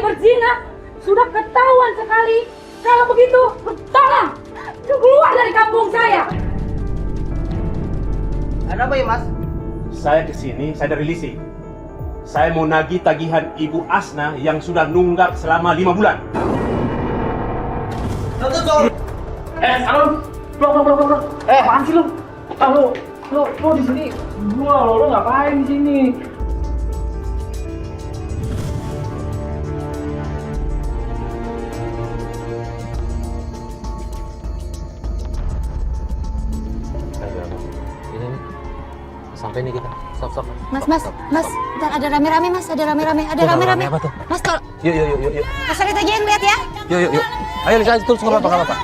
berzina. Sudah ketahuan sekali. Kalau begitu, tolong keluar dari kampung saya. Ada apa ya, Mas? Saya kesini, saya dari Lisi. Saya mau nagih tagihan Ibu Asna yang sudah nunggak selama 5 bulan. Belum. Apaan sih lu? Lu di sini. Lu ngapain di sini? Ini nih. Sampai nih kita. Stop. Mas, bentar, ada rame-rame mas, ada rame-rame. Apa tuh? Mas, tolong. Yuk. Mas Farid aja yang lihat ya. Yuk. Ayo Lisa, terus nggak apa-apa.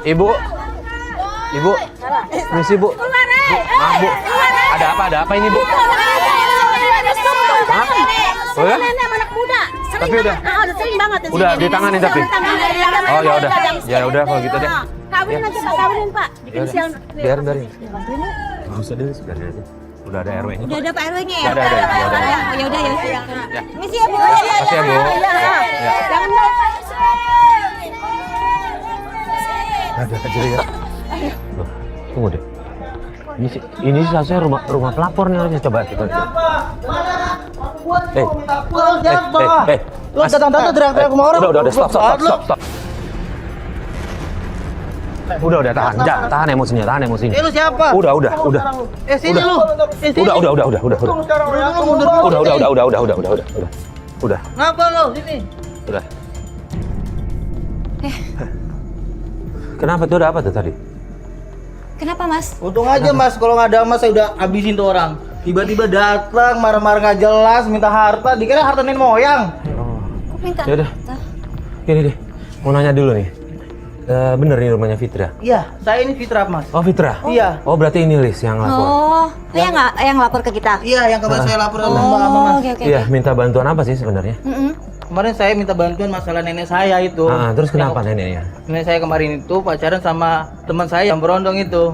Ibu. Permisi, Bu. Maaf, Bu. Ada apa ini, Bu? Hah? Oh ya? Anak muda. Tapi udah. Udah sering banget. Udah ditanganin tapi. Oh ya udah. Ya udah kalau gitu deh. Kawinin aja Pak, kawinin Pak. Ya udah. Biarin. Nggak usah deh, biarin aja. Udah ada RW-nya. Udah ada Pak RW-nya ya? Udah ada. Ya udah. Ya. Misi ya Bu. Makasih ya, Bu. Ya. Jangan lupa. Ada aja ya. Loh, tunggu deh. Ini seharusnya rumah pelapor nih harusnya, coba kita. Lu datang-datang teriak-teriak sama orang. Udah, stop. Udah, tahan emosinya. Lu siapa? Udah. Sini lu. Udah. Ngapa lu sini? Udah. Kenapa tuh, ada apa tuh tadi? Kenapa Mas? Untung aja Mas, kalau nggak ada Mas saya udah habisin tuh orang. Tiba-tiba datang marah-marah nggak jelas, minta harta, dikira harta nenek moyang. Kok minta? Yaudah. Gini deh, mau nanya dulu nih. Bener nih rumahnya Fitra? Iya, saya ini Fitra Mas. Oh Fitra? Iya. Oh berarti ini Lis yang lapor? Oh, yang lapor ke kita? Iya, yang kemarin saya lapor sama Mas. Oke. Iya, minta bantuan apa sih sebenarnya? Kemarin saya minta bantuan masalah nenek saya itu. Terus kenapa neneknya? Nenek saya kemarin itu pacaran sama teman saya yang berondong itu.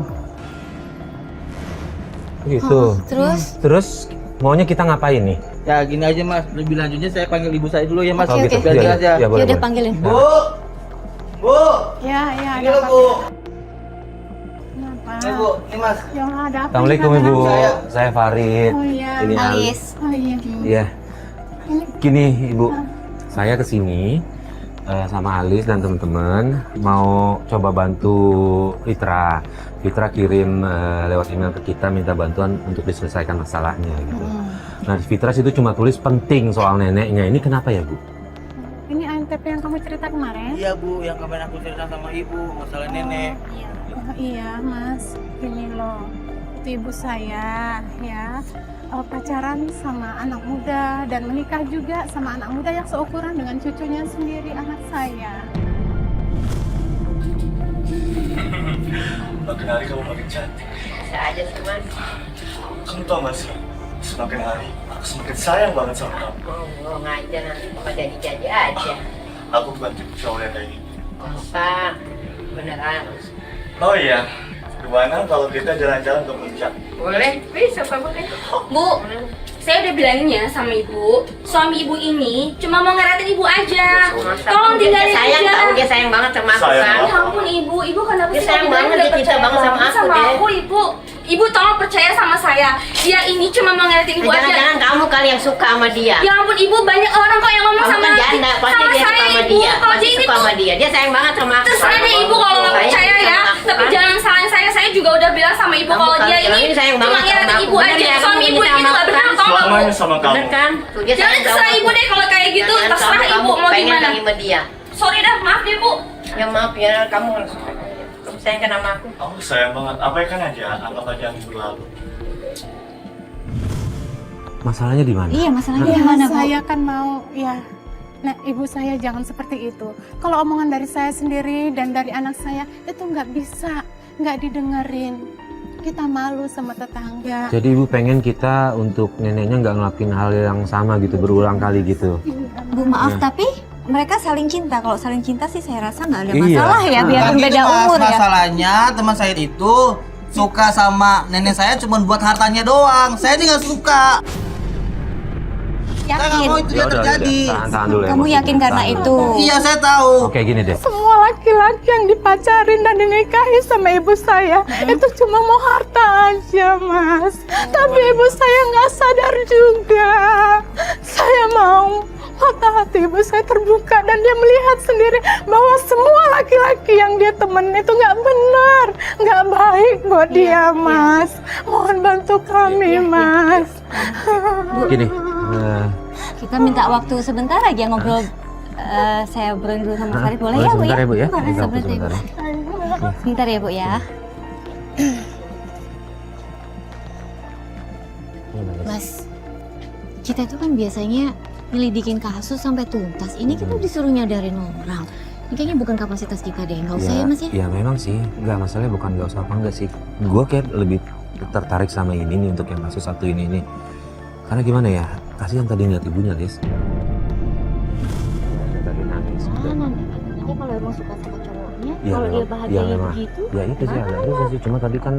Gitu. Terus maunya kita ngapain nih? Ya gini aja Mas, lebih lanjutnya saya panggil ibu saya dulu ya Mas. Oke. Biar jelas ya. Ya, boleh. Yaudah panggilin. Bu. Ya, Ini loh, Bu. Kenapa? Ini Bu, ini Mas. Ya ada apa? Assalamualaikum Ibu. Saya. Saya Farid. Oh iya. Ini Alis. Oh iya. Iya. Gini Ibu, saya kesini sama Alis dan teman-teman mau coba bantu Fitra. Fitra kirim lewat email ke kita minta bantuan untuk diselesaikan masalahnya gitu. Nah di Fitra situ cuma tulis penting soal neneknya. Ini kenapa ya Bu? Ini ANTP yang kamu cerita kemarin? Iya Bu, yang kemarin aku cerita sama ibu masalah nenek. Oh iya Mas, gini loh. Itu ibu saya ya pacaran sama anak muda dan menikah juga sama anak muda yang seukuran dengan cucunya sendiri, anak saya. Makin hari kamu makin cantik. Bisa aja sih Mas. Kamu tau gak sih? Semakin hari aku semakin sayang banget sama kamu. Ngomong aja nanti kok jadi aja. Aku bantu cowok yang kayak gini. Apa? Beneran? Oh iya, gimana kalau kita jalan-jalan ke puncak? Boleh, bisa Pak boleh. Bu, saya udah bilangin ya sama ibu, suami ibu ini cuma mau ngeratin ibu aja. Tolong tinggalin dia sayang aja. tahu, dia sayang banget sama aku Sayang kan. banget. Ya ampun ibu kenapa Dia sih sayang ibu banget, udah dia cinta percaya banget sama aku, sama deh. aku ibu. Ibu tolong percaya sama saya. Dia ini cuma mau ngeratin ibu aja. Jangan-jangan kamu kali yang suka sama dia. Ya ampun ibu, banyak orang kok yang ngomong Kamu sama kan janda, pasti dia suka sama ibu. dia. Kalau Pasti dia ini suka tuh sama dia. Dia sayang banget sama aku. terserah deh ibu kalau nggak Sayang percaya sama ya. aku, Tapi kan? jangan salahin saya juga udah bilang sama ibu Kamu kalau dia kan ini sayang cuma banget sama ngeratin aku. ibu Bener aja. ya, Suami kamu ibu ini ini sama nggak aku benar kan? tau nggak bu? Selamanya sama kamu. Bener kan? Tuh, dia Jangan sayang terserah sama ibu aku. deh kalau kayak gitu. Jangan Terserah kamu ibu mau pengen gimana. sama dia. Sorry dah, maaf deh bu. Ya maaf ya, kamu sayang sama aku. Aku sayang banget. Abaikan aja, anggap aja yang berlalu. Masalahnya di mana? Iya, masalahnya Ya, di mana Bu? saya kan mau ya. Nah, ibu saya jangan seperti itu. Kalau omongan dari saya sendiri dan dari anak saya itu nggak didengerin. Kita malu sama tetangga. Jadi ibu pengen kita untuk neneknya nggak ngelakuin hal yang sama gitu berulang kali gitu. Bu maaf Iya. tapi mereka saling cinta. Kalau saling cinta sih saya rasa nggak ada Iya. masalah ya, biarpun Bukan beda gitu, Mas. umur ya. Masalahnya teman saya itu suka sama nenek saya cuma buat hartanya doang. Saya ini nggak suka. Saya nggak mau itu Ya dia udah, terjadi. tahan dulu ya. Kamu yakin karena itu? Iya saya tahu. Oke gini deh. Semua laki-laki yang dipacarin dan dinikahi sama ibu saya itu cuma mau harta aja, Mas. Tapi ibu saya nggak sadar juga. Saya mau hati ibu saya terbuka dan dia melihat sendiri bahwa semua laki-laki yang dia temen itu nggak benar, nggak baik buat dia, Mas. Mohon bantu kami, Mas. Gini. Kita minta waktu sebentar aja ngobrol. Saya obrolin dulu sama Farid, boleh ya Bu sebentar ya? ya Bu ya. Boleh, Minta waktu sebentar, sebentar. Ibu. Sebentar ya Bu ya. Mas, kita itu kan biasanya nyelidikin kasus sampai tuntas. Ini kita disuruh nyadarin orang. Ini kayaknya bukan kapasitas kita deh, nggak usah ya Mas ya? Ya memang sih, nggak masalahnya bukan nggak usah apa enggak sih. Gue kayak lebih tertarik sama ini nih untuk yang kasus satu ini nih. Karena gimana ya, kasihan tadi ngeliat ibunya, Lis. Tadi nangis. Nanti kalau emang suka sama cowoknya, Ya, kalau dia memang. bahagia Ya, memang. begitu, Ya itu sih agak susah sih, cuma tadi kan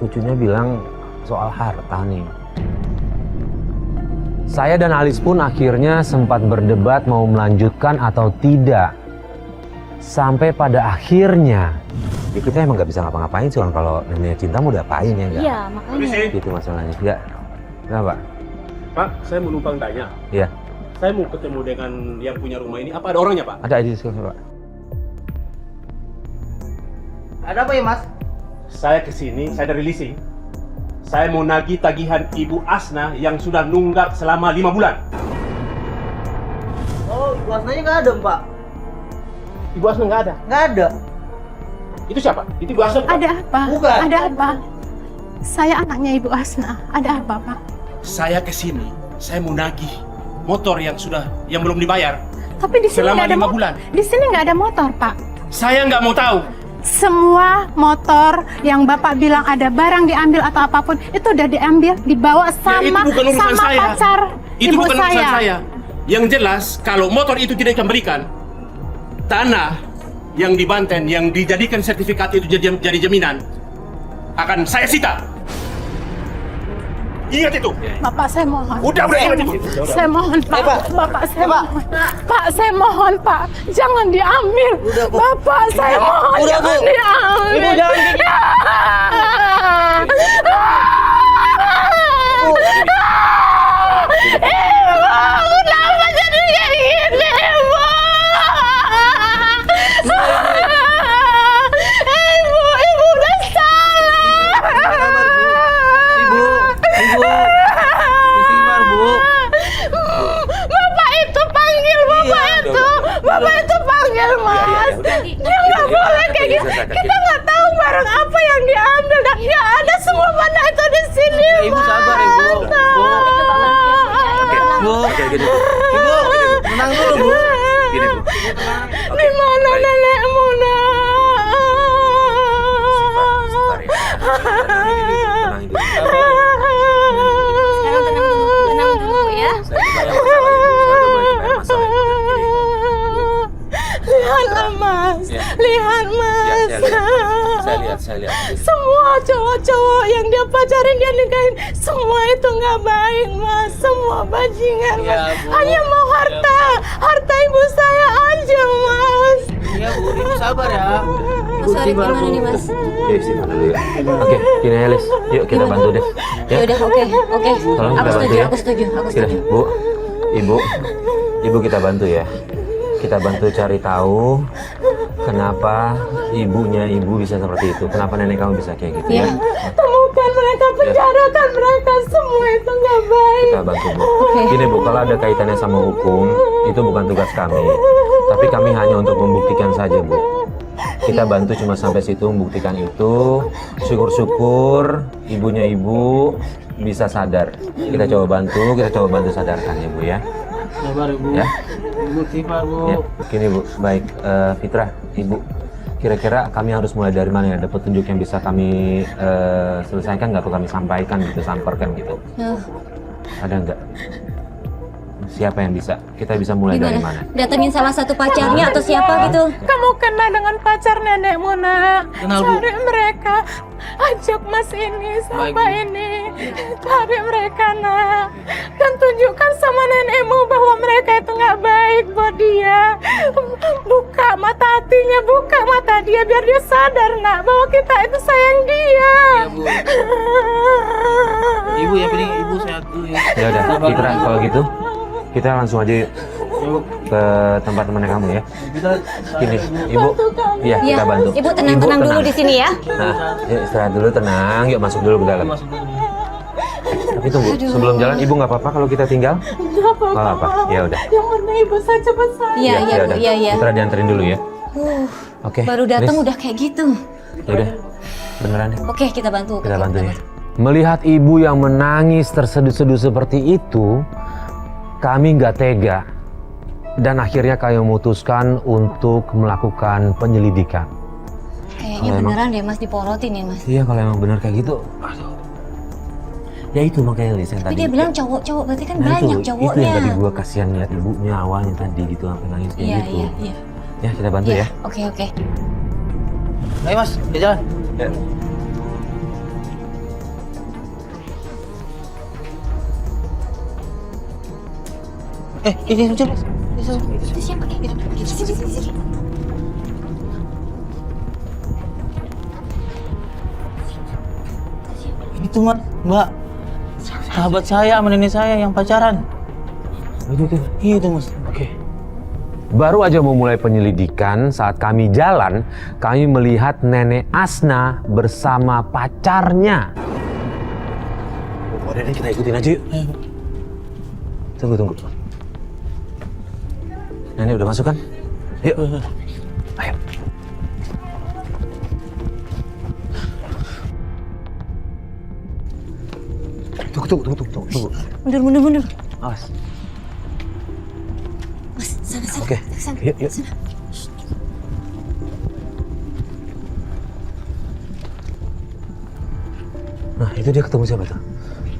cucunya bilang soal harta nih. Saya dan Alis pun akhirnya sempat berdebat mau melanjutkan atau tidak. Sampai pada akhirnya, ya kita emang nggak bisa ngapa-ngapain sih orang kalau nenek cinta mau diapain ya enggak? iya makanya. Gitu masalahnya. Ya, kenapa? Pak, saya mau numpang tanya. Iya. Saya mau ketemu dengan yang punya rumah ini. Apa ada orangnya, Pak? Ada ID Pak. Ada apa ya Mas? Saya kesini, saya dari leasing. Saya mau nagih tagihan Ibu Asna yang sudah nunggak selama 5 bulan. Oh, Ibu Asnanya nggak ada Pak. Ibu Asna nggak ada. Nggak ada. Itu siapa? Itu Ibu Asna. Pak? Ada apa? Bukan. Ada apa? Saya anaknya Ibu Asna. Ada apa, Pak? Saya kesini, saya mau nagih motor yang belum dibayar Tapi di sini selama nggak ada 5 bulan. Di sini nggak ada motor, Pak. Saya nggak mau tahu. Semua motor yang Bapak bilang ada barang diambil atau apapun itu udah diambil, dibawa Ya, itu sama bukan urusan saya. pacar Itu ibu bukan saya. urusan saya. Yang jelas, kalau motor itu tidak dikembalikan, tanah yang di Banten yang dijadikan sertifikat itu jadi jaminan akan saya sita. Ingat itu. Bapak saya mohon. Udah ingat itu. Saya mohon Pak. Pak. Bapak saya mohon. Pak saya mohon Pak. Jangan diambil. Udah, Bu. Bapak saya mohon Udah, jangan Bu. diambil. Ibu jangan kayak gitu. Ibu, kenapa jadi kayak gini, Ibu? Ibu udah salah. Ibu. Istighfar Bu. Bapak itu panggil, Bapak itu panggil Mas. Dia nggak boleh kayak gitu. Kita nggak tahu barang apa yang diambil dan nggak ada semua mana itu di sini. Ibu Mas. sabar Ibu. Bu. Gini. Ibu, tenang dulu Bu. Gini, Bu. Di mana nenekmu nak? Tenang dulu. Sekarang tenang dulu ya. Lihatlah Mas, lihat Mas. Saya lihat. Semua cowok-cowok yang dia pacarin, dia nikahin, semua itu nggak baik Mas. Semua bajingan Mas. Iya, Bu. Hanya mau harta ibu saya aja Mas. Iya Bu, Ibu sabar ya. Mas Farid gimana nih Mas? Ya istighfar dulu ya. Oke, gini ya Lis. Yuk kita bantu deh. Ya udah oke. Tolong kita bantu ya. Aku setuju. Gini, Bu, Ibu kita bantu ya. Kita bantu cari tahu kenapa ibunya ibu bisa seperti itu. Kenapa nenek kamu bisa kayak gitu ya? Temukan mereka, penjarakan mereka, semua itu nggak baik. Kita bantu Bu. Gini Bu, kalau ada kaitannya sama hukum, itu bukan tugas kami. Tapi kami hanya untuk membuktikan saja Bu. Kita bantu cuma sampai situ membuktikan itu. Syukur-syukur ibunya ibu bisa sadar. Kita coba bantu sadarkan ya Bu ya. Sabar Ibu. Ya. Ibu istighfar Bu. Ya, gini Bu, baik. Fitrah, Ibu, kira-kira kami harus mulai dari mana ya? Ada petunjuk yang bisa kami selesaikan nggak atau kami sampaikan gitu, samperkan gitu? Ada nggak? Siapa yang bisa? Kita bisa mulai dari mana? Datengin salah satu pacarnya atau siapa gitu? Kamu kenal dengan pacar nenekmu nak? Kenal, Bu. Cari mereka. ajak Mas ini sama ini, cari mereka nak, dan tunjukkan sama nenekmu bahwa mereka itu nggak baik buat dia. Buka mata hatinya, buka mata dia biar dia sadar nak bahwa kita itu sayang dia. Ibu ya pilih ibu sehat dulu ya. Ya udah, Fitra, kalau gitu kita langsung aja yuk ke tempat temannya kamu ya. Gini, Ibu. Iya, Ya, kita bantu. Ibu tenang-tenang dulu di sini ya. Nah, yuk istirahat dulu, tenang. Yuk masuk dulu ke dalam. Tapi tunggu, sebelum jalan Ibu nggak apa-apa kalau kita tinggal? Nggak apa-apa. Ya udah. Yang penting ibu saya cepat sayang. Iya, iya, udah. iya, iya. Fitra dianterin dulu ya. Oke. Baru datang Liz. udah kayak gitu. Ya udah. Beneran deh. Oke, kita bantu. Kita Oke, bantu kita ya. Melihat ibu yang menangis terseduh-seduh seperti itu, kami nggak tega. Dan akhirnya kami memutuskan untuk melakukan penyelidikan. Kayaknya Kalau emang- beneran deh Mas diporotin ya Mas. Iya, kalau emang benar kayak gitu, aduh. Ya itu makanya Liz yang Tapi tadi. dia bilang cowok-cowok, berarti kan Nah, banyak itu cowoknya. yang tadi gua kasihan lihat ibunya awalnya tadi gitu sampai nangis kayak Iya, gitu. iya, iya. Ya kita bantu Iya, ya. Oke, oke. Ayo Mas, kita jalan. Ya. Ini lucu Mas. Itu siapa? Sini. Itu Mas, Mbak. Sahabat saya sama nenek saya yang pacaran. Itu. Itu Mas. Oke. Baru aja mau mulai penyelidikan, saat kami jalan, kami melihat Nenek Asna bersama pacarnya. Udah deh, kita ikutin aja yuk. Tunggu. Nenek udah masuk kan? Yuk. Ayo. Tunggu. Mundur. Awas. Mas, sana. Oke. Sana. Yuk. Sana. Nah, itu dia ketemu siapa tuh?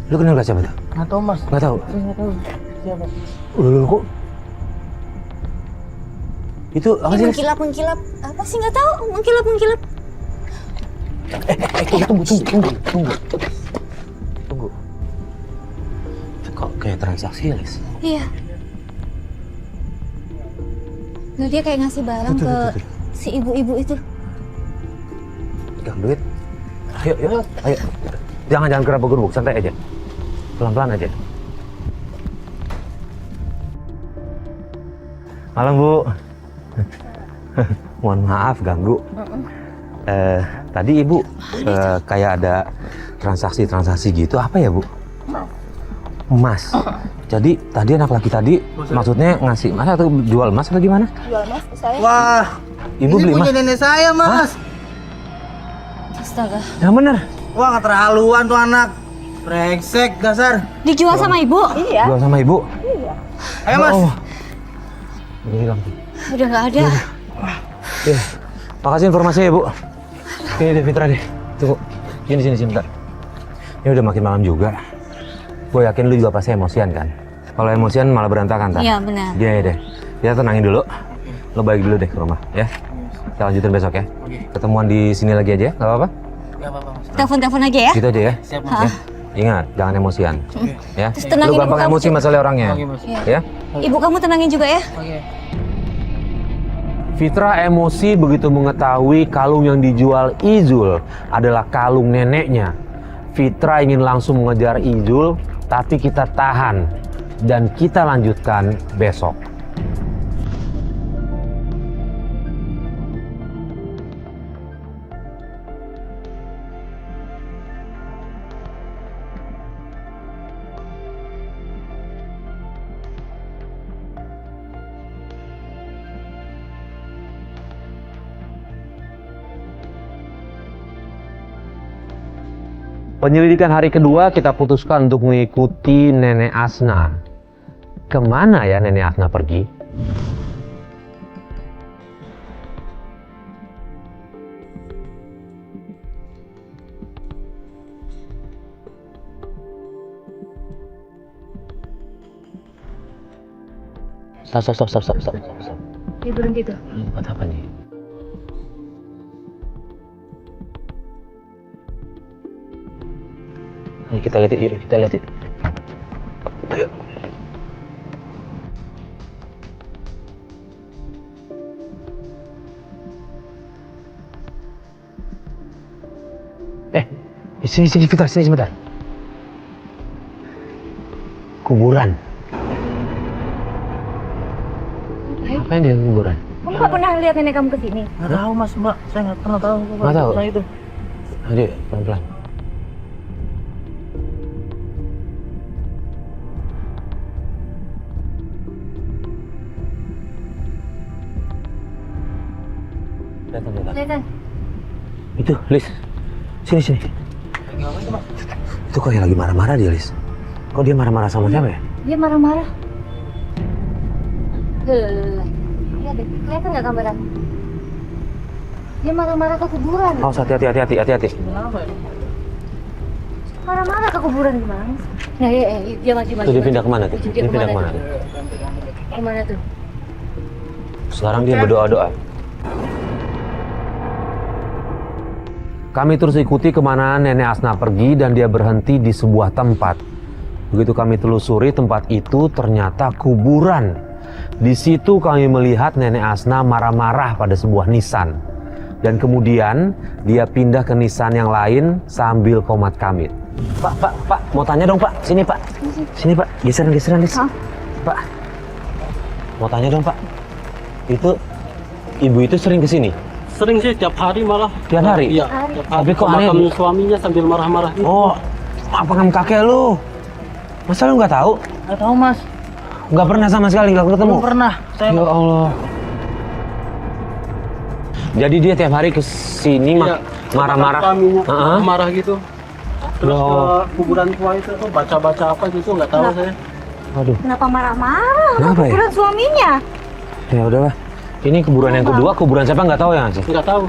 Lu kenal gak siapa tuh? Nggak tahu Mas. Gak tahu. Nggak tahu. Siapa? Loh, kok? Itu apa sih? Lis? Mengkilap. Apa sih nggak tahu? Mengkilap. Tunggu. Kok kayak transaksi, Lis? Iya. Tuh, dia kayak ngasih barang Tuh. ke si ibu-ibu itu. Pegang duit. Ayo. Jangan gerabak-gerubuk, santai aja. Pelan-pelan aja. Malam, Bu. Mohon maaf ganggu. Tadi Ibu kayak ada transaksi gitu, apa ya, Bu? Emas. Jadi tadi anak laki tadi maksudnya ngasih emas atau jual emas atau gimana? Jual Mas, saya. Wah, Ibu ini beli punya emas? nenek saya Mas. Astaga. Yang bener. Wah, keterlaluan tuh anak. Brengsek dasar. Dijual sama ibu? Iya. Jual sama Ibu? Ayo Mas. Oh. Udah hilang. Udah nggak ada. Ya, makasih informasinya ya, Bu. Ini deh, Fitra deh. Tunggu. Sini, bentar. Ini udah makin malam juga. Gue yakin lu juga pasti emosian kan? Kalau emosian malah berantakan, kan? Iya, benar. Gini deh. Kita tenangin dulu. Lo balik dulu deh ke rumah, ya. Kita lanjutin besok ya. Ketemuan di sini lagi aja ya, nggak apa-apa? Nggak apa-apa Mas. Telepon aja ya. Gitu aja ya. Siap Ha. Mas. Ingat, jangan emosian. Ya. Terus tenangin Lu gampang ibu kamu. emosi masalah orangnya. Oke, Mas. Ya. Ibu kamu tenangin juga ya. Oke. Fitra emosi begitu mengetahui kalung yang dijual Izul adalah kalung neneknya. Fitra ingin langsung mengejar Izul, tapi kita tahan dan kita lanjutkan besok. Penyelidikan hari kedua kita putuskan untuk mengikuti Nenek Asna. Kemana ya Nenek Asna pergi? Stop. Dia berhenti tuh. Buat apa nih? Ayo kita lihat yuk, kita lihat yuk. Ayo. Sini Fitra, sini sebentar. Kuburan. Apa yang dia kuburan? Kamu nggak pernah lihat nenek kamu kesini? Nggak tahu mas, mbak. Saya nggak pernah tahu. Nggak tahu? Saya itu. Ayo, pelan-pelan. Lihat. Kelihatan. Itu, Lis. Sini. Itu kok yang lagi marah-marah dia, Lis. Kok dia marah-marah sama siapa ya? Dia marah-marah. Lihat deh, kelihatan nggak kameran? Dia marah-marah ke kuburan. Oh, hati-hati. Marah-marah ke kuburan gimana? Nah, dia maju. Itu dia pindah kemana tuh? Dia pindah kemana tuh? Kemana tuh? Sekarang dia berdoa-doa. Kami terus ikuti kemana Nenek Asna pergi dan dia berhenti di sebuah tempat. Begitu kami telusuri tempat itu ternyata kuburan. Di situ kami melihat Nenek Asna marah-marah pada sebuah nisan. Dan kemudian dia pindah ke nisan yang lain sambil komat kamit. Pak, mau tanya dong Pak. Sini Pak. Sini Pak, geseran. Pak, mau tanya dong Pak. Itu ibu itu sering kesini? Sering sih, tiap hari malah. Tiap hari? Iya. Tapi kok aneh? Makam suaminya sambil marah-marah. Oh, makam kakek lu. Masa lu nggak tahu? Nggak tahu mas. Nggak pernah sama sekali, nggak ketemu? Belum pernah. Ya Allah. Jadi dia tiap hari kesini Iya. marah-marah. Suaminya marah gitu. Terus Oh. ke kuburan tua itu tuh baca-baca apa gitu, nggak tahu saya. Waduh. Kenapa marah-marah? Kenapa ya? Kuburan suaminya. Ya udahlah. Ini kuburan yang kedua, kuburan siapa nggak tahu ya Mas? Nggak tahu.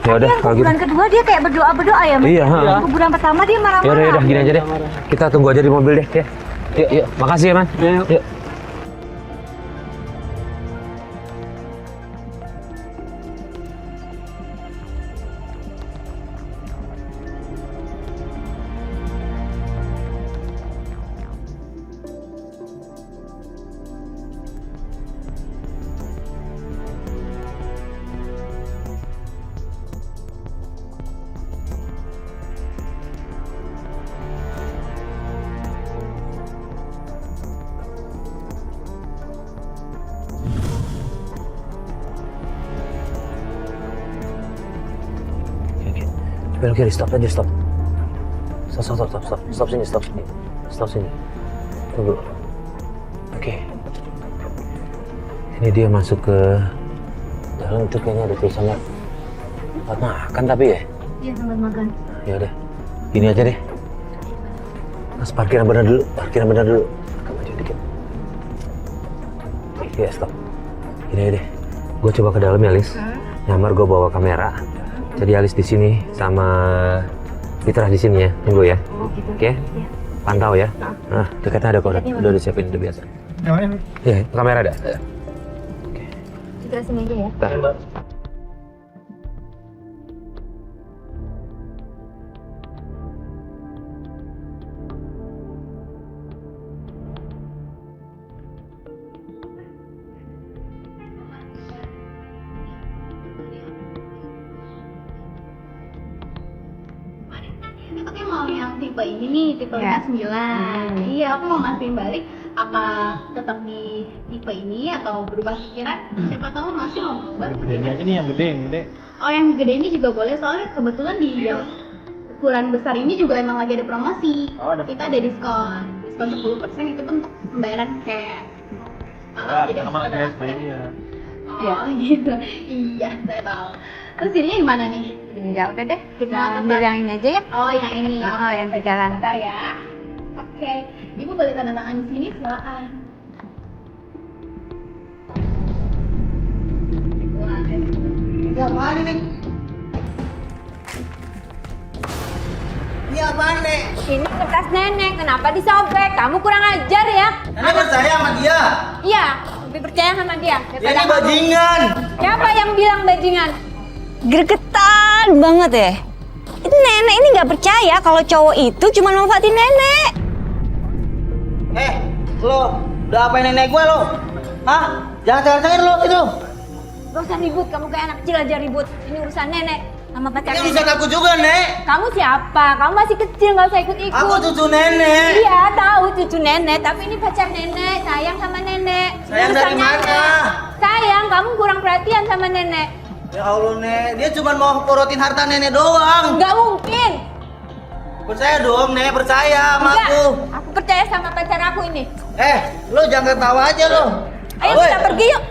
Ya udah Yang kalau gitu. kuburan kedua dia kayak berdoa-berdoa ya, Mas? Iya, ha. Kuburan pertama dia Ya marah-marah. udah gini aja deh. Kita tunggu aja di mobil deh, ya. Yuk. Makasih ya, Man. Yuk. Belok kiri, stop aja, stop. Stop sini. Tunggu. Oke. Ini dia masuk ke dalam itu kayaknya ada tulisannya tempat makan tapi ya. Iya, tempat makan. Ya udah. Gini aja deh. Mas parkiran bener dulu. Agak maju dikit. Ya stop. Gini aja deh. Gue coba ke dalam ya, Lis. Nyamar gue bawa kamera. Jadi Alis di sini sama Fitra di sini ya, tunggu ya. Oke? Pantau ya. Nah, dekatnya ada kok, udah disiapin, udah biasa. Iya, kamera ada. Fitra sini aja ya. Bentar. Aku mau yang tipe ini nih, tipe 9. Iya, aku mau mastiin balik apa tetap di tipe ini atau berubah pikiran. Siapa tahu masih mau berubah. Gedenya aja nih yang gede. Oh, yang gede ini juga boleh, soalnya kebetulan di yang ukuran besar ini juga emang lagi ada promosi. Kita ada diskon 10% itu untuk pembayaran cash. Jadi Sama kayak bayarnya. oh gitu. Iya, saya tahu. Terus jadinya gimana nih? Ya udah deh, kita Nah, ambil yang ini aja ya. Oh, yang ini. Oh, yang di jalan. Bentar ya. Oke, Ibu boleh tanda tangan di sini, silakan. Yang mana nih? Ini apaan, Nek? Ini kertas nenek, kenapa disobek? Kamu kurang ajar ya. Nenek percaya sama dia. Iya, lebih percaya sama dia. Dia ini bajingan. Siapa yang bilang bajingan? Gregetan banget ya. Itu nenek nenek ini nggak percaya kalau cowok itu cuma manfaatin nenek. Lo udah apain nenek gue lo? Hah? Jangan cengir-cengir lo itu. Gak usah ribut, kamu kayak anak kecil aja ribut. Ini urusan nenek sama pacar Ini nenek. urusan aku juga, Nek. Kamu siapa? Kamu masih kecil, nggak usah ikut-ikut. Aku cucu nenek. Iya, tahu cucu nenek, tapi ini pacar nenek, sayang sama nenek. Sayang Urusan dari mana? nenek. Sayang, kamu kurang perhatian sama nenek. Ya Allah, Nek. Dia cuma mau porotin harta nenek doang. Nggak mungkin. Percaya dong, Nek. Percaya sama Enggak, aku. aku percaya sama pacar aku ini. Lo jangan ketawa aja lo. Ayo Woi. kita pergi yuk.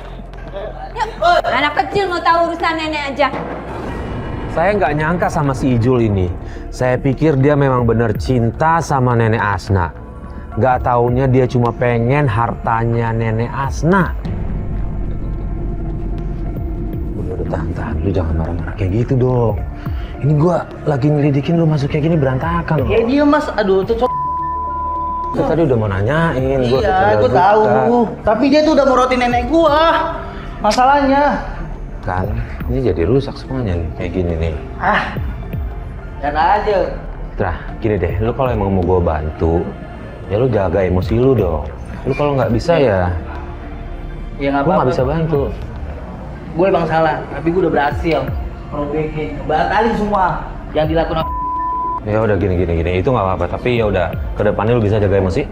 Yuk. Anak kecil mau tahu urusan nenek aja. Saya nggak nyangka sama si Ijul ini. Saya pikir dia memang bener cinta sama nenek Asna. Nggak taunya dia cuma pengen hartanya nenek Asna. Udah tahan, lu jangan marah-marah kayak gitu dong. Ini gua lagi nyelidikin lu masuk kayak gini berantakan loh. Ya dia mas, aduh tuh Gua tadi udah mau nanyain. Iya, aku tahu. Tapi dia tuh udah morotin nenek gua. Masalahnya. Kan, ini jadi rusak semuanya nih, kayak gini nih. Jangan aja. Trah, gini deh, lu kalau emang mau gua bantu, ya lu jaga emosi lu dong. Lu kalau nggak bisa ya, Ya nggak gua apa-apa. nggak bisa bantu. Gue emang salah, tapi gue udah berhasil. Kalau bikin batalin semua yang dilakukan. Ya udah gini, itu nggak apa-apa. Tapi ya udah, kedepannya lu bisa jaga emosi.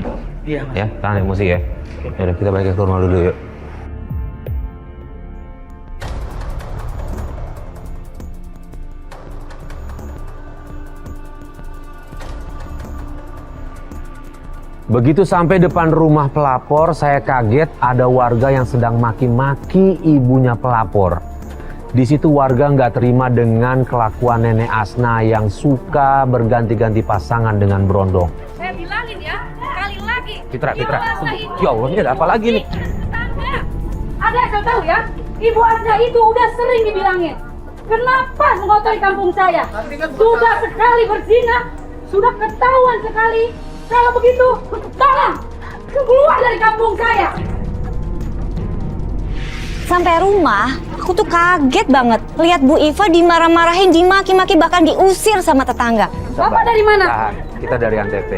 Iya. Mas. Ya, tahan emosi ya. Ya udah, kita balik ke rumah dulu yuk. Begitu sampai depan rumah pelapor, saya kaget ada warga yang sedang maki-maki ibunya pelapor. Di situ warga nggak terima dengan kelakuan nenek Asna yang suka berganti-ganti pasangan dengan berondong. Saya bilangin ya, sekali lagi. Fitra. Ya Allah, ini ada apa lagi nih? Ada yang tahu ya, Ibu Asna itu udah sering dibilangin. Kenapa mengotori kampung saya? Sudah sekali berzina, sudah ketahuan sekali. Kalau begitu, tolong keluar dari kampung saya. Sampai rumah, aku tuh kaget banget lihat Bu Iva dimarah-marahin, dimaki-maki, bahkan diusir sama tetangga. Bapak dari mana? Tahan, kita dari Antv.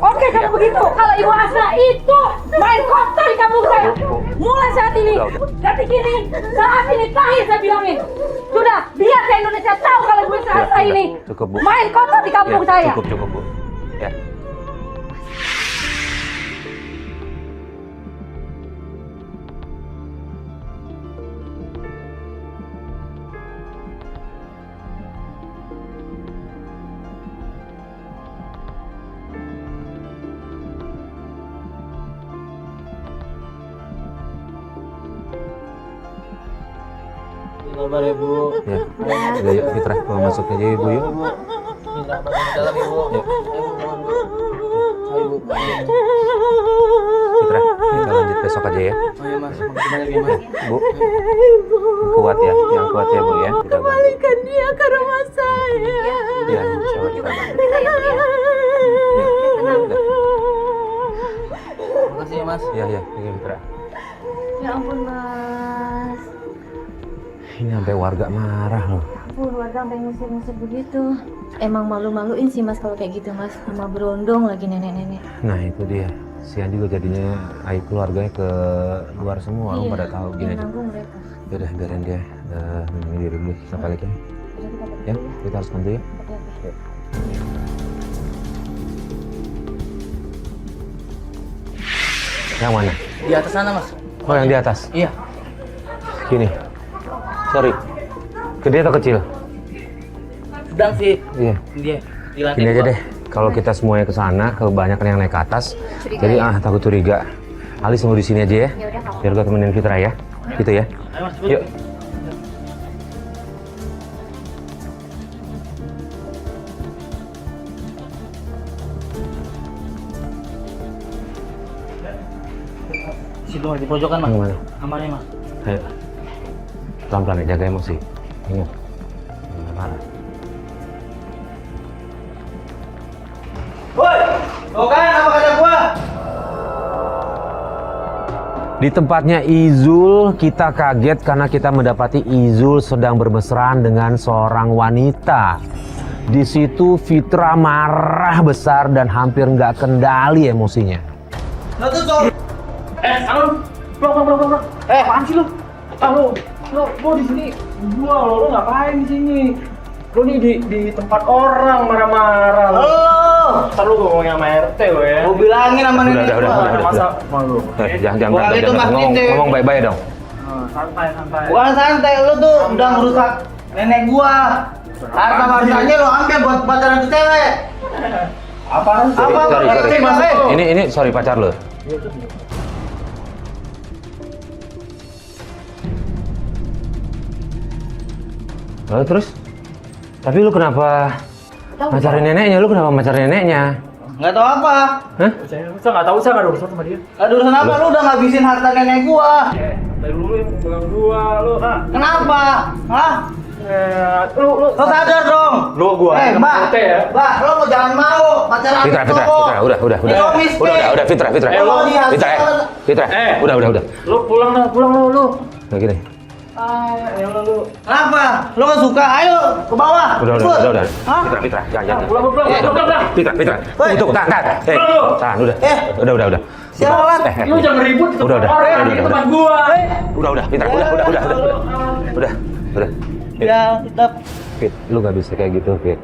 Oke, kalau begitu, kalau Ibu Asna itu main kotor di kampung saya, mulai saat ini, detik ini, saat ini, terakhir saya bilangin. Sudah, biar se Indonesia tahu kalau Ibu Asna ini Cukup, Bu. main kotor di kampung saya. Cukup, Bu. Ya. Sabar ya Bu. Ya, udah yuk Fitra, mau masuk aja ibu yuk. Minta masuk ke dalam Ibu. Yuk. Ayo Bu. Fitra, kita lanjut besok aja ya. Ayo Mas, makasih banyak ya Mas. Bu, kuat ya, yang kuat ya Bu ya. Kita bantu. Dia ke rumah saya. Ya, insya Allah kita bantu. Makasih ya Mas. Ya, ini Fitra. Ya ampun, Mas. Ini sampai warga marah loh. Ampun, warga sampai ngusir-ngusir begitu. Emang malu-maluin sih Mas kalau kayak gitu Mas. Sama berondong lagi nenek-nenek. Nah itu dia. Sian juga jadinya aib keluarganya ke luar semua. Orang pada tahu gini aja. Nanggung mereka. Yaudah, biarin dia menunggu diri dulu. Kita balik ya. Ya, kita harus bantu ya. Yuk. Yang mana? Di atas sana Mas. Oh, yang di atas? Iya. Gini. Sorry. Gede atau kecil? Sedang sih. Iya. Dia di lantai Gini aja 2. deh. Kalau kita semuanya ke sana, kebanyakan yang naik ke atas. Jadi takut curiga. Alis tunggu di sini aja ya. Biar gue temenin Fitra ya. Gitu ya. Ayo Mas. Yuk. Situ Mas, di pojokan Mas. Yang mana? Kamarnya Mas. Ayo. Pelan-pelan ya, jaga emosi. Ingat. Jangan marah. Woi, tuh kan apa kata gua? Di tempatnya Izul, kita kaget karena kita mendapati Izul sedang bermesraan dengan seorang wanita. Di situ Fitra marah besar dan hampir nggak kendali emosinya. Lo tuh cowok. Pulang. Apaan sih lu? Lu di sini. Lu ngapain di sini? Lu nih di tempat orang marah-marah. Ntar lu ngomongin sama RT lo ya. Gue bilangin sama nenek Udah. Masa malu. Jangan Bukan itu, Mas, itu. ngomong baik-baik dong. Santai. Bukan santai, lu tuh udah ngerusak nenek gua. Harta-hartanya lo ambil buat pacaran tuh cewek. Apaan sih? Sorry. Ini sorry pacar lo. Lalu terus? Tapi lu kenapa pacarin neneknya? Lu kenapa pacarin neneknya? Nggak tahu apa. Hah? Saya nggak tahu, saya nggak ada urusan sama dia. Ada urusan apa? Lu udah ngabisin harta nenek gua. Dari dulu yang bilang gua, lu Kenapa? Hah? lu Lo sadar dong. Lu gua. Mbak. Ya. Mbak, lo mau jangan mau pacaran Fitra, udah. Udah, Fitra. Fitra, udah. Lu pulang lu. Nah, gini. Lu. Kenapa? Lo nggak suka? Ayo ke bawah. Udah. Hah? Fitra, jangan. Pulang. Fitra. Tunggu, tahan, udah. Udah. Sialan. Lu jangan ribut di tempat orang, di tempat gua. Udah, Fitra, udah. Ya, tetap. Fit, lu gak bisa kayak gitu, Fit.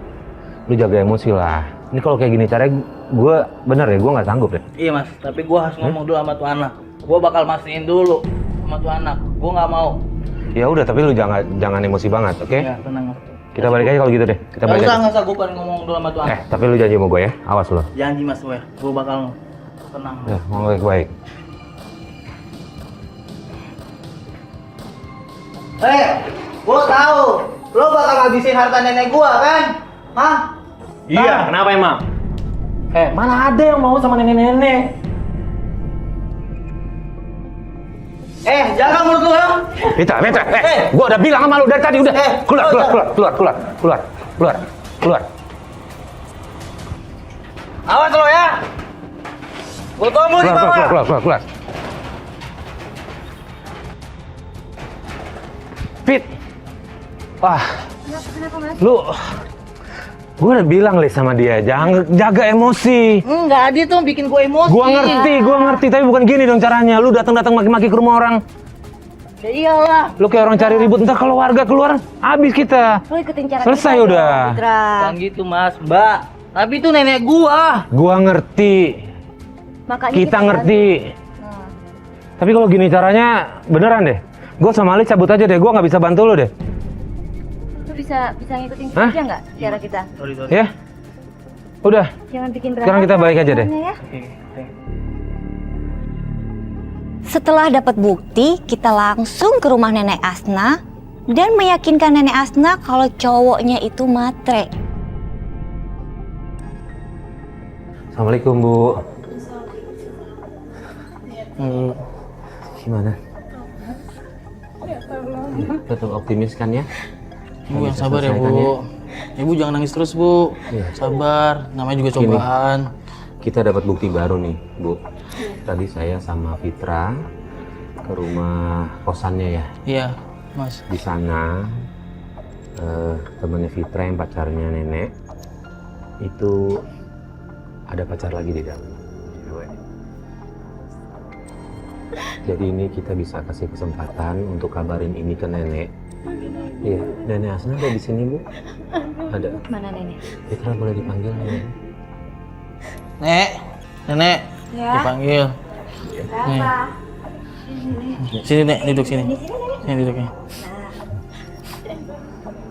Lu jaga emosi lah. Ini kalau kayak gini caranya, gue bener ya, gue nggak sanggup ya. Iya mas, tapi gua harus ngomong dulu sama tuh anak. Gua bakal mastiin dulu sama tuh anak. Gua nggak mau. Ya udah, tapi lu jangan emosi banget, oke? Ya, tenang mas. Kita balik aja kalau gitu deh. Kita balik aja. Nggak usah, gua pengen ngomong dulu sama tuh anak. Tapi lu janji sama gue ya, awas lu. Janji mas, gua bakal tenang. Ya, ngomong baik-baik. Gua tahu. Lo bakal ngabisin harta nenek gua kan? Hah? Iya, kenapa emang? Mana ada yang mau sama nenek-nenek? Jangan mulut lu ya. Fitra, gue udah bilang sama lu dari tadi udah. Keluar. Awas lo ya. Gua tunggu di bawah. Keluar. Fit. Wah. Kenapa, Mas? Lu gue udah bilang Le sama dia, jangan jaga emosi. Enggak, dia tuh bikin gue emosi. Gua ngerti, tapi bukan gini dong caranya. Lu datang maki-maki ke rumah orang. Ya iyalah. Lu kayak orang cari ribut, ntar kalau warga keluar, habis kita. Lu ikutin cara Selesai kita udah. dong, Fitra. Jangan gitu mas, mbak. Tapi itu nenek gua. Gua ngerti. Makanya Kita ngerti. Tapi kalau gini caranya, beneran deh. Gua sama Ali cabut aja deh, gua nggak bisa bantu lu deh. Lu bisa ngikutin Hah? aja nggak cara kita? Sorry. Ya? Udah. Jangan bikin Sekarang kita balik aja deh. Ya. Setelah dapat bukti, kita langsung ke rumah Nenek Asna dan meyakinkan Nenek Asna kalau cowoknya itu matre. Assalamualaikum, Bu. Gimana? Tetap optimis kan ya? Bu, yang sabar ya Bu. Ibu jangan nangis terus Bu. Iya. Sabar, namanya juga cobaan. Kita dapat bukti baru nih, Bu. Tadi saya sama Fitra ke rumah kosannya ya. Iya, Mas. Di sana temennya Fitra yang pacarnya Nenek itu ada pacar lagi di dalam. Cewek. Jadi ini kita bisa kasih kesempatan untuk kabarin ini ke Nenek. Iya, Nenek Asna ada di sini, Bu. Ada. Mana Nenek? Fitra boleh dipanggil, Nenek. Nenek, Ya. dipanggil. Nih. Sini Nek, duduk sini. Sini duduknya.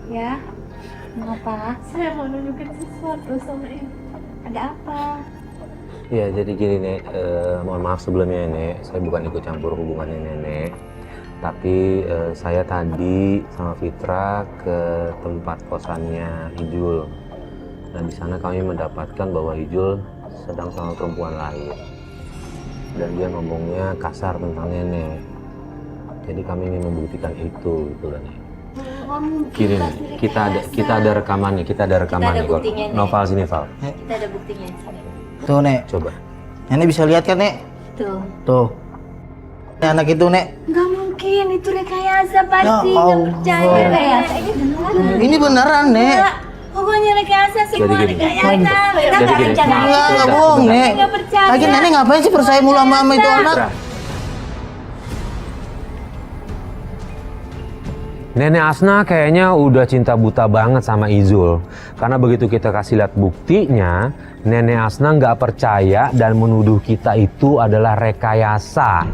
Ya. Kenapa? Saya mau nunjukin sesuatu sama ibu. Ada apa? Iya, jadi gini Nek, mohon maaf sebelumnya Nek, saya bukan ikut campur hubungannya Nenek. Tapi saya tadi sama Fitra ke tempat kosannya Ijul. Dan di sana kami mendapatkan bahwa Ijul sedang sama perempuan lain. Dan dia ngomongnya kasar tentang Nenek. Jadi kami ingin membuktikan itu, gitu loh Nek. Gini nih, kita ada rekamannya, nih. buktinya, Nek. Noval sini, Val. Kita ada buktinya di sini. Tuh nek, Coba. nenek bisa lihat kan nek? Tuh. Tuh. Ini anak itu nek. Nggak mungkin, itu rekayasa pasti. Ya Nggak percaya Allah. rekayasa. Ini beneran. Ini beneran nek. Pokoknya rekayasa semua Jadi gini. rekayasa. Kita Jadi nggak gini. rencana. Enggak bohong, Nek. Nggak percaya. Lagi nenek ngapain sih percaya mulu sama itu anak? Fitra. Nenek Asna kayaknya udah cinta buta banget sama Izul. Karena begitu kita kasih lihat buktinya, Nenek Asna nggak percaya dan menuduh kita itu adalah rekayasa.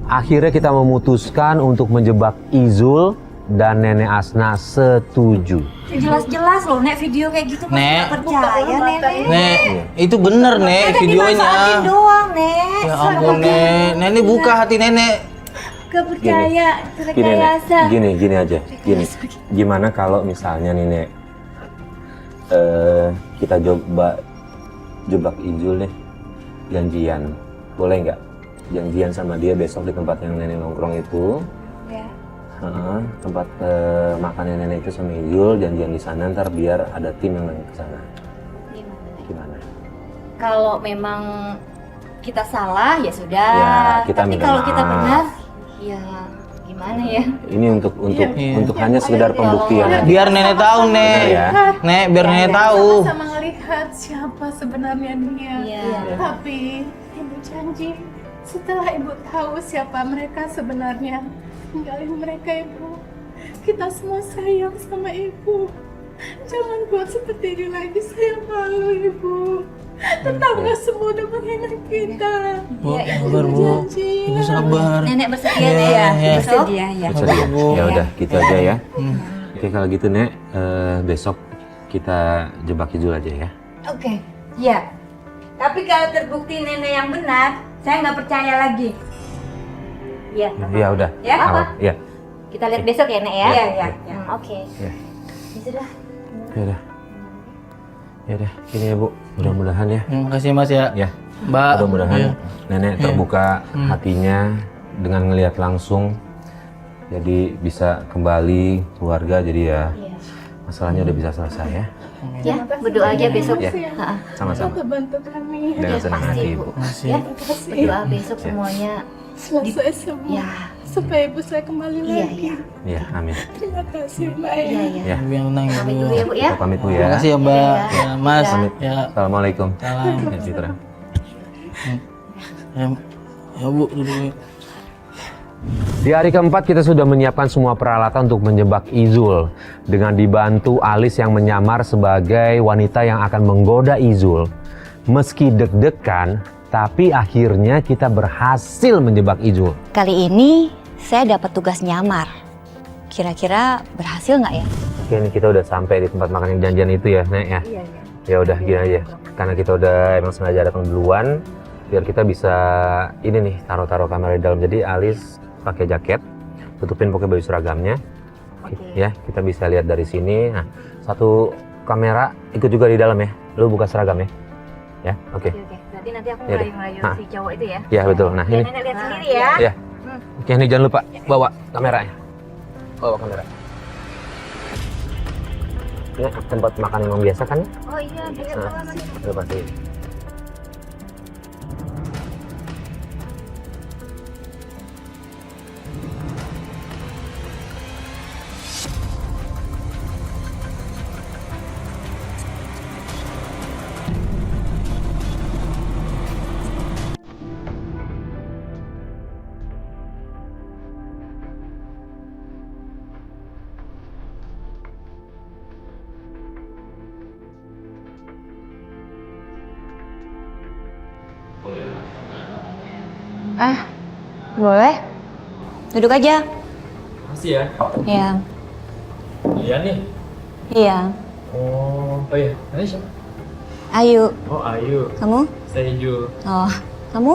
Akhirnya kita memutuskan untuk menjebak Izul dan Nenek Asna setuju. Jelas-jelas loh, Nek, video kayak gitu. Nek. Nggak percaya, Nenek. Nek, itu bener Nek Kan videonya. dimanfaatin doang, Nek. Ya ampun Nek, Nenek buka hati Nenek. Gak percaya, itu Gini, Nek. rekayasa. Gini aja. Gini. Gimana kalau misalnya nih, Nek, kita coba jebak Izul deh, janjian. Boleh nggak? Janjian sama dia besok di tempat yang Nenek nongkrong itu. Ya. Tempat makannya Nenek itu sama Izul, janjian di sana, ntar biar ada tim yang ke sana. Gimana? Kalau memang kita salah ya sudah. Ya, kita tapi minta kalau kita maaf. benar, ya gimana ya? Ini untuk Iya. hanya sekedar pembuktian. aja. Biar Nenek tahu Nek. Bener ya? Nek, biar Nenek tahu. Sama ngelihat siapa sebenarnya dia. Iya. Tapi ibu janji setelah ibu tahu siapa mereka sebenarnya, tinggalin mereka ibu. Kita semua sayang sama ibu. Jangan buat seperti ini lagi, saya malu ibu. Tetangga semua udah menghina kita. Bu, Iya, sabar Bu. Ibu sabar. Nenek bersedia deh ya. Iya. Bersedia ya. Bersedia. Bu. Ya udah, gitu aja ya. Oke, kalau gitu Nek, besok kita jebak Izul aja ya. Oke, ya. Tapi kalau terbukti nenek yang benar, saya nggak percaya lagi. Iya. Ya udah. Ya, apa? Ya. Kita lihat besok ya, Nek ya. Iya, iya. Oke. Ya. Ya sudah. Ya udah, gini ya Bu. Mudah-mudahan ya. Terima kasih Mas ya. Ya. Mbak. Mudah-mudahan Iya. Nenek terbuka hatinya dengan ngelihat langsung. Jadi bisa kembali keluarga, jadi ya masalahnya udah bisa selesai ya. Ya, berdoa aja besok. Ya. Ha-ha. Sama-sama. Bantu kami. Dengan senang Pasti, hati Bu. Ibu. Ya, berdoa besok semuanya. Selesai semua. Ya. Supaya ibu saya kembali Iya, lagi. iya. Ya, amin. Terima kasih, Mbak. Iya, iya. Ya. Ibu yang tenang ya Pamit Bu. dulu ya, Bu ya. Kita pamit Bu ya. Terima kasih ya Mbak. Iya. Ya Mas. Pamit. Ya. Assalamualaikum. Salam. Ya, Fitra. Ya Bu, duduk. Di hari keempat kita sudah menyiapkan semua peralatan untuk menjebak Izul dengan dibantu Alis yang menyamar sebagai wanita yang akan menggoda Izul. Meski deg-degan, tapi akhirnya kita berhasil menjebak Izul. Kali ini saya dapat tugas nyamar. Kira-kira berhasil nggak ya? Oke, ini kita udah sampai di tempat makan yang janjian itu ya, Nek ya. Iya, iya. Ya udah gini aja. Karena kita udah emang sengaja datang duluan, biar kita bisa ini nih taruh-taruh kamera di dalam. Jadi Alis pakai jaket, tutupin pakai baju seragamnya. Ya, kita bisa lihat dari sini. Nah, satu kamera ikut juga di dalam ya. Lu buka seragam ya. Ya, oke. Oke. Berarti nanti aku Ya deh. ngerayu Nah. si cowok itu ya. Ya, betul. Nah, Ya, ini. nenek lihat sendiri ya. Ya. Oke, ini jangan lupa bawa kameranya. Bawa kamera. Ini tempat makan yang biasa kan? Oh iya, dia Nah, udah pasti. Boleh? Duduk aja. Makasih ya. Ya. Iya nih. Iya. Oh iya. Ini siapa? Ayu. Oh Ayu. Kamu? Saya Ju. Oh, kamu?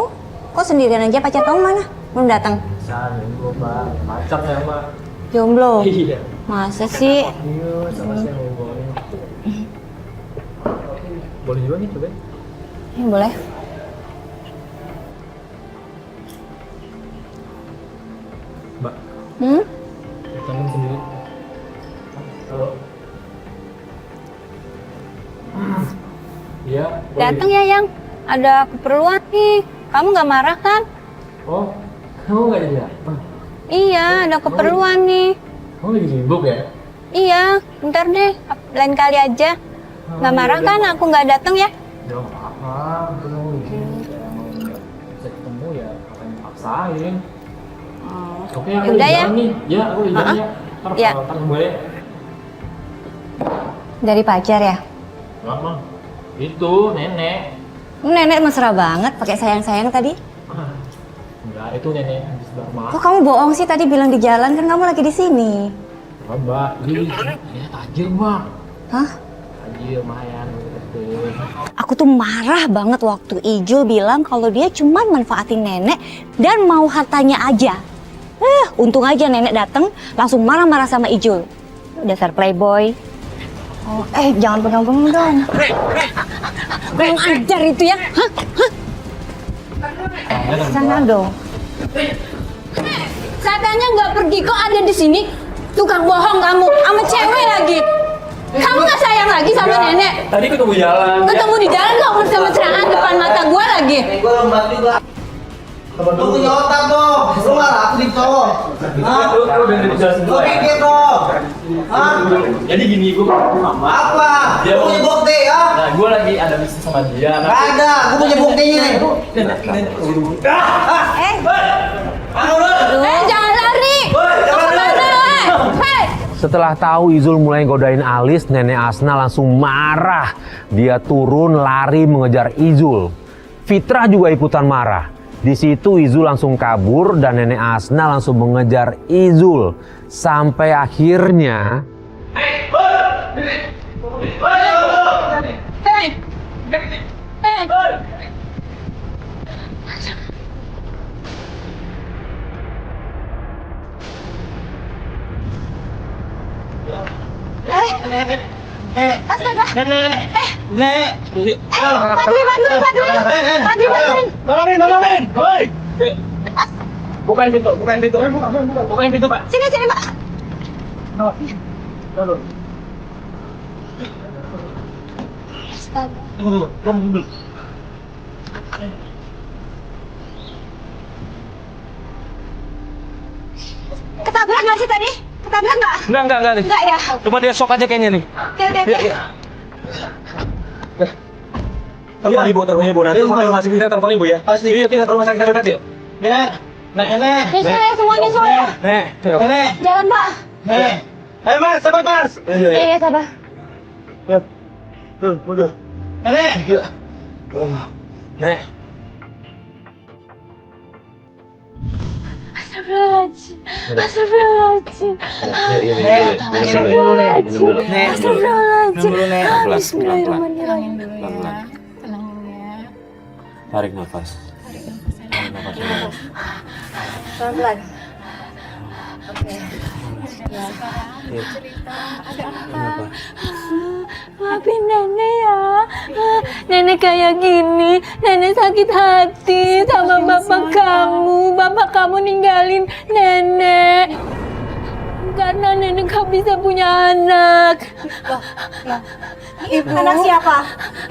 Kok sendirian aja? Pacar kamu mana? Belum datang? San, gue Mbak. Pacar saya Mbak. Jomblo? Iya. Masa sih? Iya, sama saya mau boleh. Boleh juga nih coba. Ya, boleh. Mbak, Hmm? tangan sendiri. Halo. Iya. boleh. Datang ya, Yang. Ada keperluan nih. Kamu nggak marah kan? Oh, kamu nggak jadi datang? Iya, ada keperluan nih. Kamu lagi sibuk ya? Iya, bentar deh. Lain kali aja. Nggak marah kan aku nggak datang ya? Ya apa-apa, belum bisa ketemu ya, apa yang paksain. Oke, aku Yaudah ya. jalan nih. Ya, aku jalan ya. Ntar Ya. boleh. Dari pacar ya? Mama, itu nenek. Nenek mesra banget pakai sayang-sayang tadi. Enggak, itu nenek di sebelah rumah. Kok kamu bohong sih tadi bilang di jalan, kan kamu lagi di sini. Mbak, ini tajir, Mbak. Hah? Tajir, lumayan. Gitu. Aku tuh marah banget waktu Ijul bilang kalau dia cuma manfaatin nenek dan mau hartanya aja. Untung aja nenek datang langsung marah-marah sama Ijul. Dasar playboy. Oh, jangan pegang-pegang dong. Kurang ajar itu ya. Hah? Sana dong. Katanya nggak pergi kok ada di sini. Tukang bohong kamu, sama cewek lagi. Kamu nggak sayang lagi sama nenek? Tadi ketemu jalan. Ketemu di jalan kok mesra-mesraan depan mata gua lagi. Gue lembat juga. Lu punya otak dong. Lu malah aku di cowok. Hah? Lu udah dijelasin Lu pikir dong. Hah? Jadi gini, gue mama. Apa? Dia Lu punya mau- bukti, ha? Nah, gue lagi ada bisnis sama dia. Gak ada, gue punya buktinya. Jangan lari. Jangan lari. Hei. Setelah tahu Izul mulai godain Alis, Nenek Asna langsung marah. Dia turun lari mengejar Izul. Fitrah juga ikutan marah. Di situ Izul langsung kabur dan Nenek Asna langsung mengejar Izul. Sampai akhirnya Bukain pintu, bukain pintu. Bukain pintu, Pak. Sini, Pak. Ketabrak nggak sih tadi? Ketabrak nggak? Enggak. Enggak ya? Cuma dia shock aja kayaknya nih. Oke. Tapi ibu taruhnya ibu nanti kalau masih kita telepon ibu ya. Pasti. Iya, kita ke rumah sakit terdekat yuk. Nenek. Saya semuanya soalnya. Nenek. Jalan, Pak. Nenek. Ayo Mas, sabar Mas. Iya, sabar. Udah. Nenek. Nenek. Astagfirullahaladzim. Tenangin dulu ya. Tenang dulu ya. tarik nafas. Pelan-pelan. Cerita, ada apa? Maafin nenek ya. Nenek kayak gini, nenek sakit hati sama bapak kamu. Bapak kamu ninggalin nenek. Karena nenek gak bisa punya anak. Ibu. Anak siapa?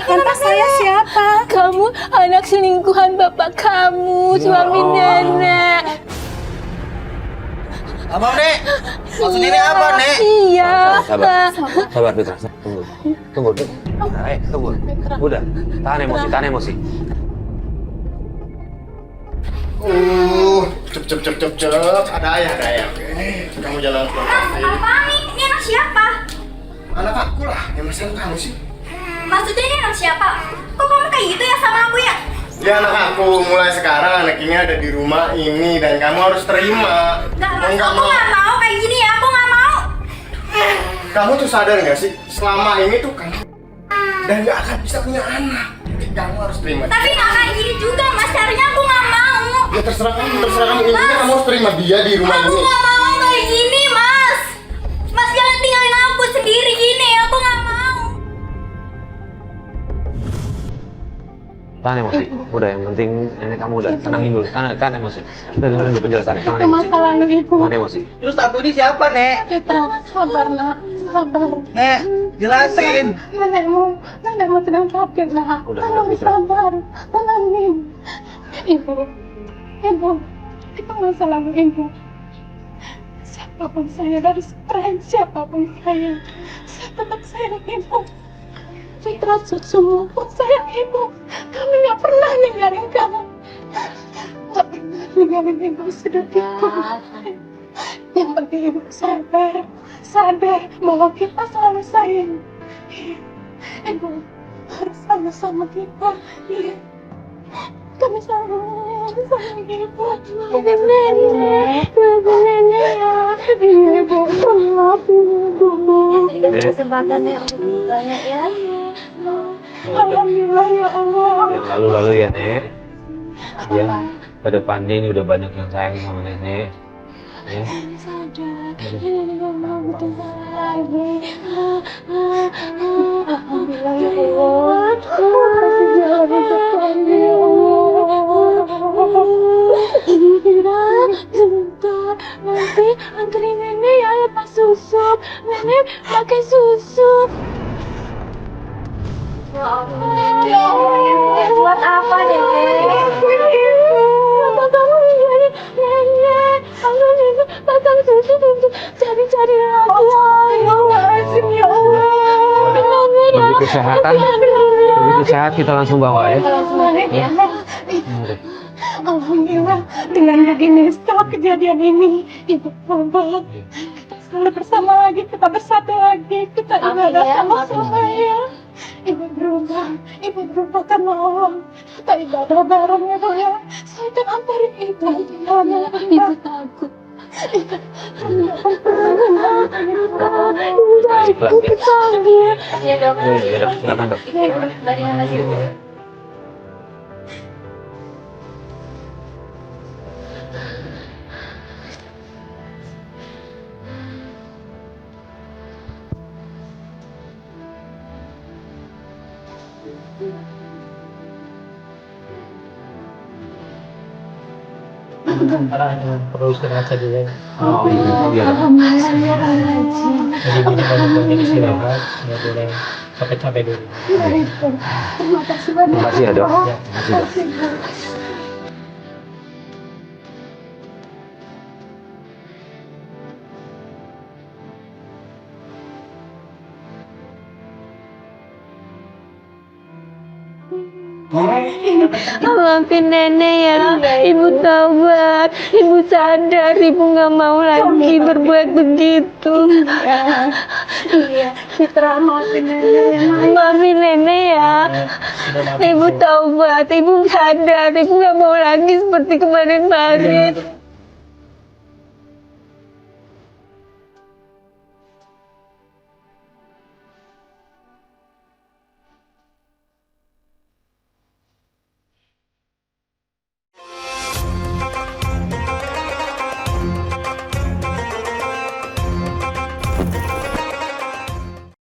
Anak saya siapa? Kamu anak selingkuhan bapak kamu, suami nenek. Abang, Nek. Maksud ini apa, Nek? Iya. Sabar Fitra, tunggu. Tunggu. Udah, tahan emosi. Cep. Ada ayah. Kamu jalan keluar. Apaan nih? Ini anak siapa? Anak aku lah, yang masalah kamu sih. Maksudnya ini anak siapa? Kok kamu kayak gitu ya sama aku ya? Ya anak aku, mulai sekarang anak ini ada di rumah ini dan kamu harus terima. Aku nggak mau kayak gini ya, aku nggak mau. Kamu tuh sadar nggak sih, selama ini tuh kamu dan nggak akan bisa punya anak. Jadi kamu harus terima. Tapi nggak kayak gini juga, Mas. Caranya aku nggak mau. Ya terserah kamu. Intinya kamu harus terima dia di rumah Aku ini. nggak mau kayak gini, Mas. Mas jangan tinggalin aku sendiri gini, aku nggak mau. Tahan emosi. Udah, yang penting nenek kamu udah tenangin dulu. Tahan emosi. Udah dengerin dulu penjelasannya. Tahan emosi. Masalah lu ibu. Tahan emosi. Terus satu ini siapa, Nek? Kita sabar nak, sabar. Nek, jelasin. Nenekmu sedang sakit nak. Udah, Tolong Fitra. sabar, tenangin. Ibu, itu masalah ibu. Siapapun saya dari sekarang, siapapun saya tetap sayang ibu. Fitra semua pun sayang ibu. Kami nggak pernah ninggalin kamu. Nggak pernah ninggalin ibu sedikitpun. Yang penting ibu sadar bahwa kita selalu sayang. Ibu harus sama-sama kita. Iya. Kami selalu sayang ibu. Maafin nenek ya. Ibu, maaf ibu. Kesempatan yang banyak ya. Alhamdulillah ya Allah. Yang lalu-lalu ya Nek. Ya, ke depannya ini udah banyak yang sayang sama Nenek. Ya. Sadar, ini nggak mau bertemu lagi. Alhamdulillah ya Allah. Kasih jalan rezeki ya Allah. Kira sebentar, nanti anterin nenek ya lepas susu. Nenek pakai susu. Buat apa nenek? Apa kamu jadi nenek? Aku juga pakai susu untuk cari-cari lagi. Astagfirullahaladzim ya Allah. Begitu kesehatan, begitu sehat kita langsung bawa ya. Ya. Alhamdulillah, dengan begini setelah kejadian ini, Ibu berubah. Kita selalu bersama lagi, kita bersatu lagi, kita ibadah sama-sama ya. Ibu berubah karena Allah. Kita ibadah bareng ya Bu ya. Saya akan antarin Ibu. Ibu takut. Iya dok. Silakan dok. Perlu istirahat saja ya. Oh iya. Jadi ini banyak istirahat, nggak boleh capek-capek dulu. Terima kasih banyak. Terima kasih ya dok. Terima kasih dok. Maafin nenek ya. Ibu taubat. Ibu sadar. Ibu nggak mau lagi berbuat begitu. Iya, Fitra maafin nenek. Maafin nenek ya. Ibu taubat. Ibu sadar. Ibu nggak mau lagi seperti kemarin-kemarin.